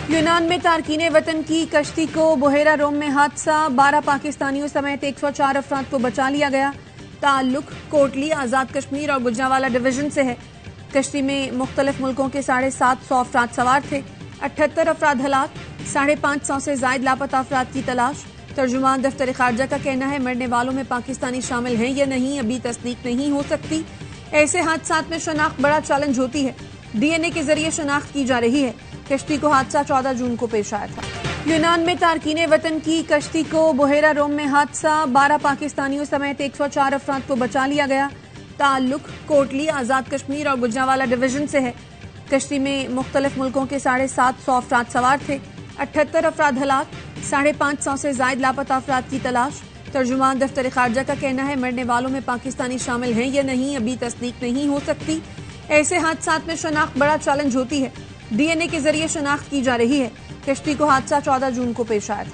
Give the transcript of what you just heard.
यूनान में तारकीन वतन की कश्ती को बुहेरा रोम में हादसा, 12 पाकिस्तानियों समेत 104 अफराद को बचा लिया गया। ताल्लुक कोटली, आज़ाद कश्मीर और गुजरांवाला डिवीजन से है। कश्ती में मुख्तलिफ मुल्कों के 750 अफराद सवार थे। 78 अफराद हलाक, 550 से जायद लापता अफराद की तलाश। तर्जुमान दफ्तर खारजा का कहना है मरने वालों में पाकिस्तानी शामिल हैं या नहीं अभी तस्दीक नहीं हो सकती। ऐसे हादसात में शनाख्त बड़ा चैलेंज होती है। DNA के जरिए शनाख्त की जा रही है। कश्ती को हादसा 14 जून को पेश आया था। यूनान में तारकीन वतन की कश्ती को बुहेरा रोम में हादसा, 12 पाकिस्तानियों समेत 104 अफराद को बचा लिया गया। ताल्लुक कोटली, आज़ाद कश्मीर और गुजरांवाला डिवीजन से है। कश्ती में मुख्तलिफ मुल्कों के 750 अफराद सवार थे। 78 अफराद हलाक, 550 से जायद लापता अफराद की तलाश। तर्जुमान दफ्तर खारजा का कहना है मरने वालों में पाकिस्तानी शामिल हैं या नहीं अभी तस्दीक नहीं हो सकती। ऐसे हादसात में शनाख्त बड़ा चैलेंज होती है। DNA के जरिए शनाख्त की जा रही है। कश्ती को हादसा 14 जून को पेश आया था।